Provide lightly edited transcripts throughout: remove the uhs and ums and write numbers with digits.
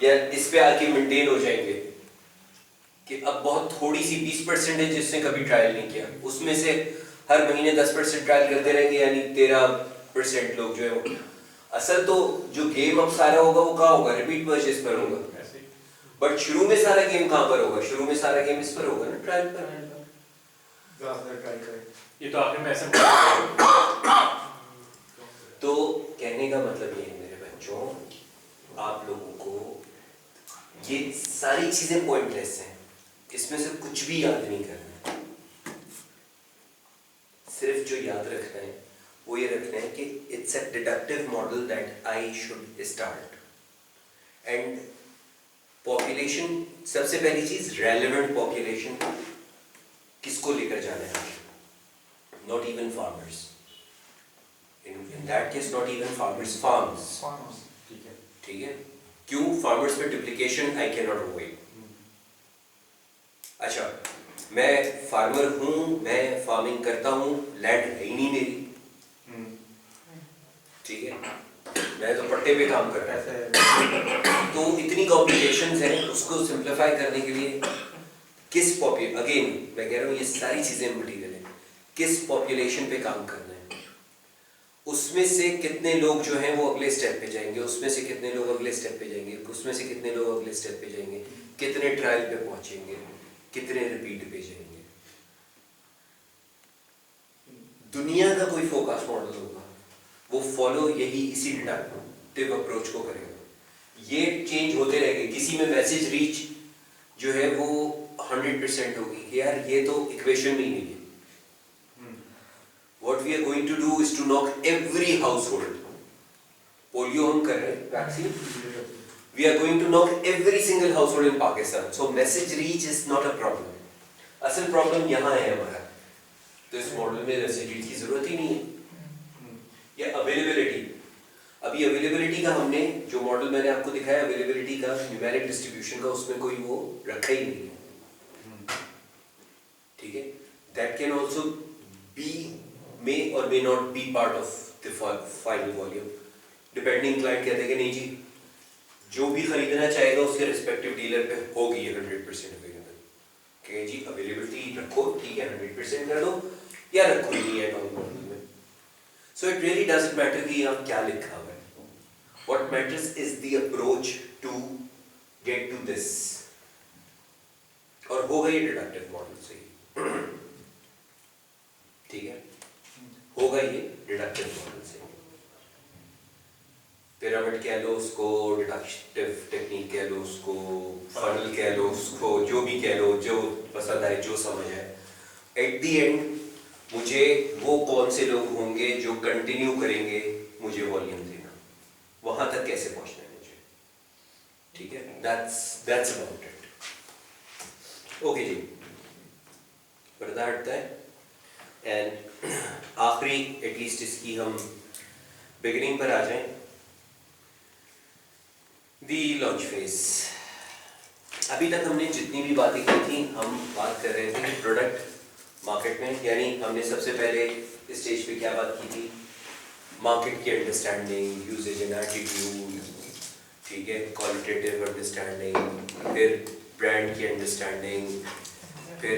या इस पे आके मेंटेन हो जाएंगे कि अब बहुत थोड़ी सी 20% है जिसने कभी ट्रायल नहीं किया, उसमें से हर महीने 10% ट्रायल करते रहेंगे, यानी 13% लोग जो है। असल तो जो गेम अब सारा होगा वो कहाँ होगा, रिपीट परचेज पर होगा। बट शुरू में सारा गेम कहाँ पर होगा, शुरू में सारा गेम इस पर होगा ना, ट्रायल पर। ये तो आपने मैसेज तो कहने का मतलब ये है मेरे बच्चों, आप लोगों को ये सारी चीजें पॉइंटलेस हैं, इसमें से कुछ भी याद नहीं करना है। सिर्फ जो याद रखना है वो ये रखना है कि it's a deductive model that I should start. And population, सबसे पहली चीज रेलेवेंट पॉपुलेशन किसको लेकर जाना है, not even farmers, in that case not even farmers, farms. ठीक है, क्यों? फार्मर्स में duplication I can not avoid. अच्छा, मैं फार्मर हूं, मैं फार्मिंग करता हूं, लैंड है ही नहीं मेरी, ठीक है, मैं तो पट्टे पे काम कर रहा है। तो इतनी कॉम्प्लिकेशंस हैं, उसको सिंप्लीफाई करने के लिए किस अगेन मैं कह रहा हूँ ये सारी चीजें मटीरियल है, किस पॉपुलेशन पे काम करना है, उसमें से कितने लोग जो हैं वो अगले स्टेप पे जाएंगे, उसमें से कितने लोग अगले स्टेप पे जाएंगे, उसमें से कितने लोग अगले स्टेप पे जाएंगे, कितने ट्रायल पे पहुंचेंगे, कितने रिपीट पे जाएंगे। दुनिया का कोई फोकस मॉडल होगा वो फॉलो यही इसी डिडक्टिव अप्रोच को करेगा। ये चेंज होते रहेंगे, किसी में मैसेज रीच जो है वो 100% होगी कि यार ये तो इक्वेशन में ही नहीं है। What we are going to do is to knock every household. Polio हम कर रहे हैं, vaccine, we are going to knock every single household in Pakistan. So message reach is not a problem. असल problem यहाँ है हमारा, तो इस मॉडल में मैसेज रीच की जरूरत ही नहीं है। या अवेलेबिलिटी, अभी अवेलेबिलिटी का हमने जो मॉडल मैंने आपको दिखाया अवेलेबिलिटी का, न्यूमेरिक डिस्ट्रीब्यूशन का, उसमें कोई वो रखा ही नहीं है, ठीक है। That can also be may or may not be part of the final volume, depending client कहते हैं कि नहीं जी, जो भी खरीदना चाहेगा उसके रिस्पेक्टिव डीलर पे होगी 100% अवेलेबल, कहें जी अवेलेबिलिटी रखो, ठीक है 100% कर दो, या रखो ही नहीं है टाउन मॉडल में। So it really doesn't matter कि यहाँ क्या लिखा हुआ है, what matters is the approach to get to this, और होगा ये डिडक्टिव मॉडल से ही, ठीक है, होगा ये डिडक्टिव मॉडल से। पिरामिड कह लो उसको, डिडक्टिव टेक्निक कह लो उसको, फनल कह लो उसको, जो भी कह लो, जो पसंद आए, जो समझ आए। एट द एंड मुझे वो कौन से लोग होंगे जो कंटिन्यू करेंगे मुझे वॉल्यूम देना, वहां तक कैसे पहुंचना है मुझे, ठीक है, दैट्स अबाउट इट। ओके जी, पर्दा हटता है। एंड आखिरी एटलीस्ट इसकी हम बिगिनिंग पर आ जाएं, दी लॉन्च फेज। अभी तक हमने जितनी भी बातें की थी, हम बात कर रहे थे कि प्रोडक्ट मार्केट में, यानी हमने सबसे पहले स्टेज पे क्या बात की थी, मार्केट की अंडरस्टैंडिंग, यूजेज एंड एटीट्यूड, ठीक है, क्वालिटेटिव अंडरस्टैंडिंग, फिर ब्रांड की अंडरस्टैंडिंग, फिर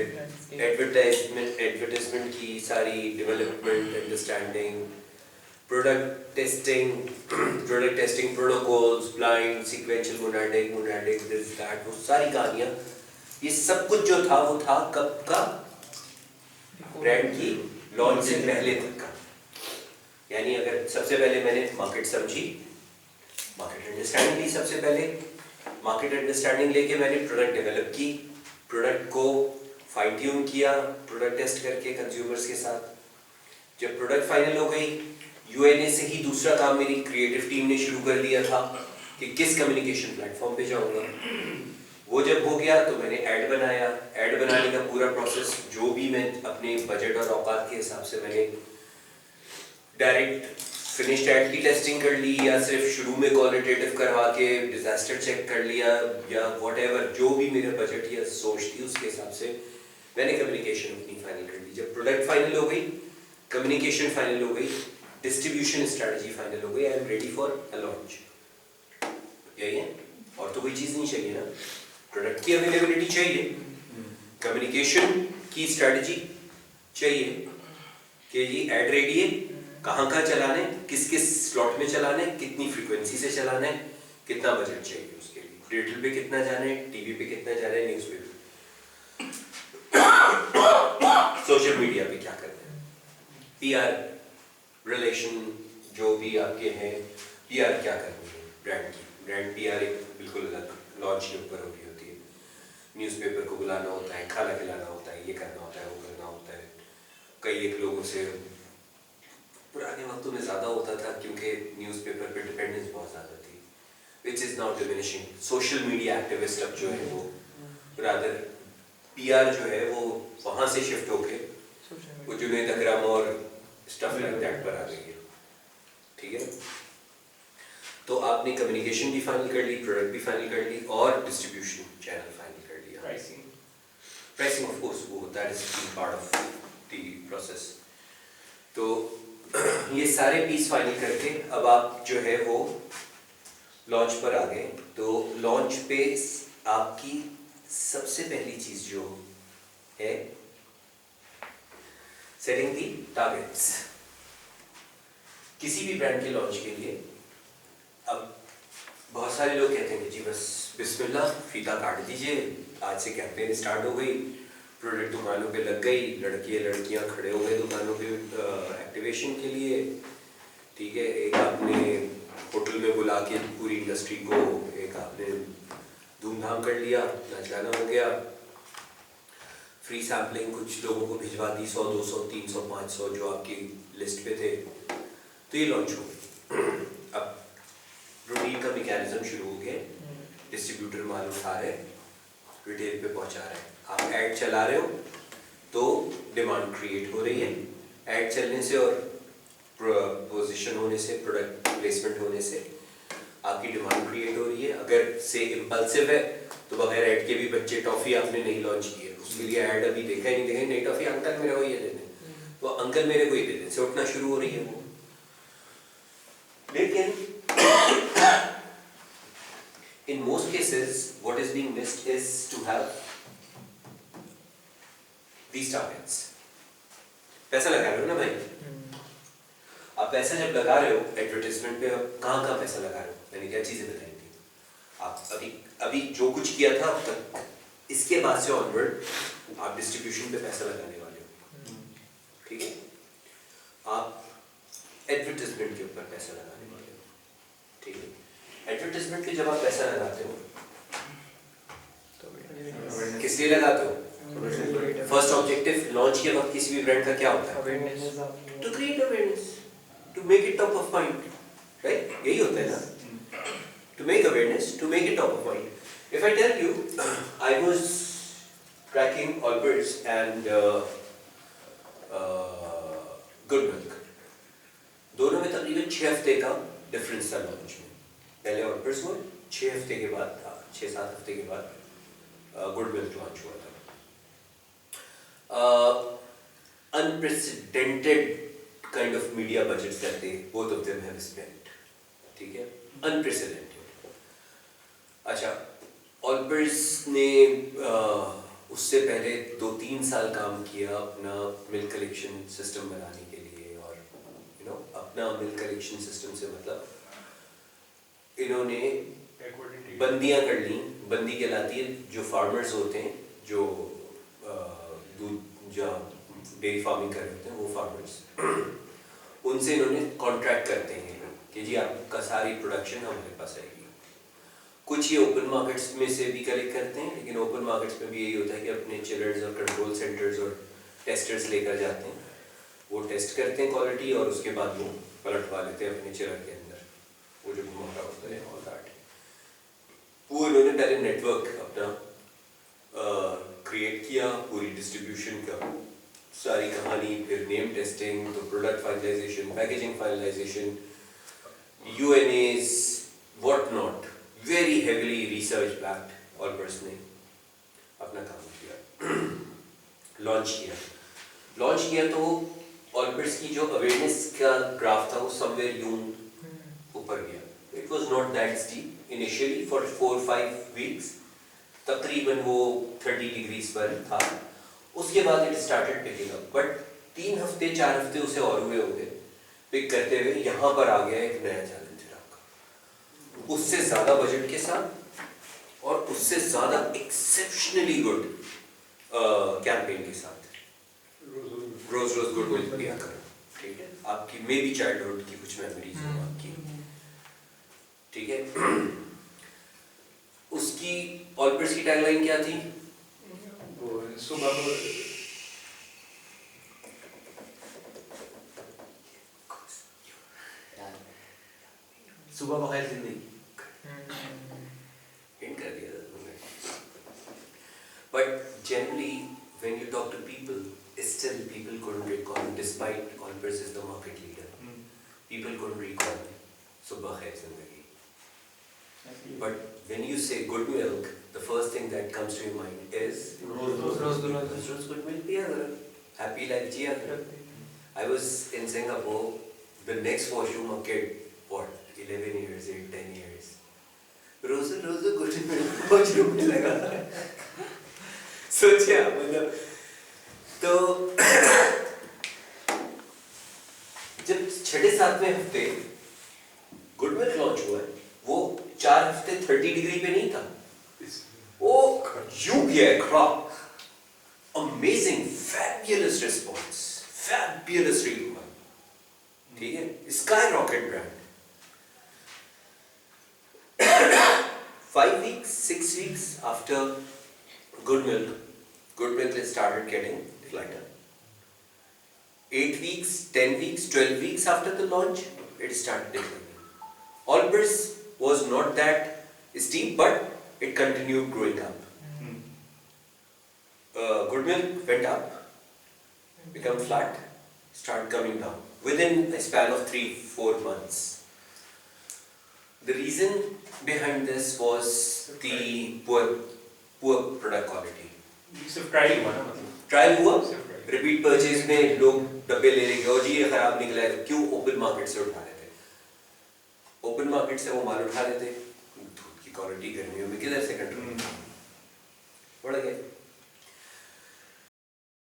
एडवर्टाइजमेंट की सारी development understanding, product testing protocols, blind, sequential, monadic, this that, वो सारी कहानियाँ, ये सब कुछ जो था वो था कब का, ब्रांड की लॉन्च से पहले तक का। यानी अगर सबसे पहले मैंने मार्केट समझी, मार्केट अंडरस्टैंडिंग ली, सबसे पहले मार्केट अंडरस्टैंडिंग लेके मैंने प्रोडक्ट डेवलप की, प्रोडक्ट को फाइन ट्यून किया, प्रोडक्ट टेस्ट करके कंज्यूमर्स के साथ। जब प्रोडक्ट फाइनल हो गई, यूएनए से ही दूसरा काम मेरी क्रिएटिव टीम ने शुरू कर दिया था कि किस कम्युनिकेशन प्लेटफॉर्म पे जाऊंगा। वो जब हो गया तो मैंने ऐड बनाया, ऐड बनाने का पूरा प्रोसेस जो भी मैं अपने बजट और औकात के हिसाब से मैंने डायरेक्ट फिनिश्ड ऐड की टेस्टिंग कर ली, या सिर्फ शुरू में क्वालिटेटिव करवा के डिजास्टर चेक कर लिया, या व्हाटएवर जो भी मेरा बजट या सोच थी उसके हिसाब से मैंने कम्युनिकेशन अपनी फाइनल कर ली। जब प्रोडक्ट फाइनल हो गई, कम्युनिकेशन फाइनल हो गई, डिस्ट्रीब्यूशन स्ट्रेटजी फाइनल हो गई, I am ready for a launch. यही है और तो कोई चीज़ नहीं चाहिए ना, प्रोडक्ट की अवेलेबिलिटी चाहिए, कम्युनिकेशन की स्ट्रेटजी चाहिए कि जी ऐड रेडी है, कहाँ कहाँ चलाने, किस किस स्लॉट में चलाने, कितनी फ्रीक्वेंसी से चलाने, कितना बजट चाहिए उसके लिए, डिजिटल पे कितना जाने, टीवी पे कितना जाने, न्यूज़ पे, सोशल मीडिया पे क्या करना है, पीआर रिलेशन जो भी आपके हैं, पीआर क्या करनी है ब्रांड की, ब्रांड पीआर एक बिल्कुल अलग लॉन्च के ऊपर हो रही होती है, न्यूज़पेपर को बुलाना होता है, खाना खिलाना होता है, ये करना होता है, वो करना होता है, कई एक लोगों से पुराने वक्तों में ज़्यादा होता था क्योंकि न्यूज़पेपर पे डिपेंडेंस बहुत ज़्यादा थी, which is now diminishing, social media activist अब जो है वो रादर पीआर जो है वो वहाँ से शिफ्ट होके वो जुनेद अकरम और स्टफ लाइक दैट पर आ गई है, ठीक है। तो आपने कम्युनिकेशन भी फाइनल कर ली, प्रोडक्ट भी फाइनल कर ली और डिस्ट्रीब्यूशन चैनल फाइनल कर लिया, प्राइसिंग ऑफ कोर्स वो that is part of the process. तो ये सारे पीस फाइनल करके अब आप जो है वो लॉन्च पर आ गए। तो लॉन्च पे आपकी सबसे पहली चीज जो है सेटिंग दी टारगेट्स। किसी भी ब्रांड के लॉन्च के लिए अब बहुत सारे लोग कहते हैं कि जी बस बिस्मिल्लाह फीता काट दीजिए, आज से कैंपेन स्टार्ट हो गई, प्रोडक्ट दुकानों पे लग गई, लड़कियां खड़े हो गए दुकानों पे एक्टिवेशन के लिए, ठीक है। एक आपने होटल में बुला के पूरी इंडस्ट्री को एक आपने धूमधाम कर लिया, नाच गाना हो गया, फ्री सैम्पलिंग कुछ लोगों को भिजवा दी, 100 200 300 500 जो आपकी लिस्ट पे थे, तो ये लॉन्च हो गई। अब रूटीन का मैकेनिज्म शुरू हो गया, डिस्ट्रीब्यूटर माल उठा रहे, रिटेल पे पहुंचा रहे हैं, आप ऐड चला रहे हो तो डिमांड क्रिएट हो रही है, ऐड चलने से और पोजीशन होने से, प्रोडक्ट प्लेसमेंट होने से आपकी डिमांड क्रिएट हो रही है। अगर से इम्पल्सिव है तो बगैर ऐड के भी बच्चे टॉफी आपने नहीं लॉन्च की है, उसके लिए ऐड अभी देखा ही नहीं, देखा नहीं टॉफी, अंकल मेरे को ये दे दें, तो अंकल मेरे को ये दे दें से उठना शुरू हो रही है वो। लेकिन in most cases what is being missed is to have these targets। पैसा लगा रहे हो ना भाई, आप पैसा जब लगा रहे हो एडवर्टाइजमेंट पे, आप कहाँ पैसा लगा रहे हो, मैंने क्या चीजें बताई थी, आप अभी जो कुछ किया था अब तक, इसके बाद से ऑनवर्ड आप डिस्ट्रीब्यूशन पे पैसा लगाने वाले हो, ठीक है। आप एडवर्टाइजमेंट के ऊपर पैसा लगाने वाले हो, ठीक है। एडवर्टाइजमेंट के जब आप पैसा लगाते हो किस लिए लगाते हो? फर्स्ट ऑब्जेक्टिव लॉन्च के वक्त किसी भी ब्रांड का क्या होता है? To create awareness, to make it top of mind, right? यही होता है ना, to make awareness, to make it top of mind. If I tell you I was tracking Alberts and good milk, दोनों में तकरीबन 6 हफ्ते का डिफरेंस था लॉन्च में। पहले ऑलबर्ट्स हुआ, 6 हफ्ते के बाद था, 6-7 हफ्ते के बाद गुड मिल्क लॉन्च हुआ था। Unprecedented kind of media budgets that they both of them have spent, ठीक है, अनप्रेसिडेंटेड। अच्छा, ऑलबर्ट्स ने उससे पहले 2-3 साल काम किया अपना मिल्क कलेक्शन सिस्टम बनाने के लिए, और यू नो अपना मिल्क कलेक्शन सिस्टम से मतलब इन्होंने बंदियां कर ली। बंदी कहलाती है जो फार्मर्स होते हैं, जो दूध या डेयरी फार्मिंग कर रहे होते हैं, वो फार्मर्स, उनसे इन्होंने कॉन्ट्रैक्ट करते हैं कि जी आपका सारी प्रोडक्शन हमारे पास आएगी। कुछ ये ओपन मार्केट्स में से भी कलेक्ट करते हैं, लेकिन ओपन मार्केट्स में भी यही होता है कि अपने चिलर्स और कंट्रोल सेंटर्स और टेस्टर्स लेकर जाते हैं, वो टेस्ट करते हैं क्वालिटी, और उसके बाद वो पलटवा लेते हैं अपने चिलर के अंदर, वो जो घुमाता होता है ऑल दैट। वो इन्होंने पहले नेटवर्क अपना क्रिएट किया, पूरी डिस्ट्रीब्यूशन का सारी कहानी, फिर नेम टेस्टिंग, तो product finalisation, packaging finalisation, UNAs, what not, very heavily research backed Alberts ने अपना काम किया। लॉन्च किया तो ऑलबर्ट्स की जो अवेयरनेस का ग्राफ था वो समवेयर यूं ऊपर गया। It was not that steep, initially for 4-5 weeks, तकरीबन वो 30 डिग्रीज पर था। उसके बाद it started picking up, but 3 हफ्ते 4 हफ्ते उसे और हुए होंगे पिक करते हुए, यहाँ पर आ गया एक नया चैलेंजर आपका, उससे ज़्यादा बजट के साथ और उससे ज़्यादा एक्सेप्शनली गुड कैंपेन के साथ। रोज रोज गुड विल पिया करो, ठीक है, आपकी मे बी चाइल्डहुड की कुछ मेमोरीज हो आपकी, ठीक है। उसकी ऑलपर्स की टैगलाइन क्या थी? वो सुबह को सुबह बखैर जिंदगी। हिंट कर दिया था तुमने। But generally, when you talk to people, still people couldn't recall, despite Allbirds is the market leader, people couldn't recall Subha Khair Zindagi. But when you say good milk, the first thing that comes to your mind is Rose good milk piya karo, happy life jiya karo. I was in Singapore, the next washroom a kid, what, 11 years, 8, 10 years. Rose good milk washroom में लगा। सोचिए आप, मतलब तो जब 6-7वें हफ्ते good milk launch हुआ है, वो 4 हफ्ते 30 डिग्री पे नहीं था, वो यूं गया है खड़ा। Amazing, fabulous response, fabulous review, ठीक है, sky rocket brand. 5 weeks, 6 weeks after good milk started getting lighter. 8 weeks, 10 weeks, 12 weeks after the launch, it started declining. Allbirds was not that steep, but it continued growing up. Good milk went up, become flat, started coming down within a span of 3-4 months. The reason behind this was the poor product quality. सिर्फ try हुआ ना, मतलब trial हुआ, सिर्फ try. Repeat purchase में लोग डब्बे ले लेंगे और जी ये खराब निकला है, क्यों? ओपन मार्केट से उठा लेते, ओपन मार्केट से वो माल उठा लेते, दूध की क्वालिटी गर्मियों में किधर से कंट्रोल बढ़ गया।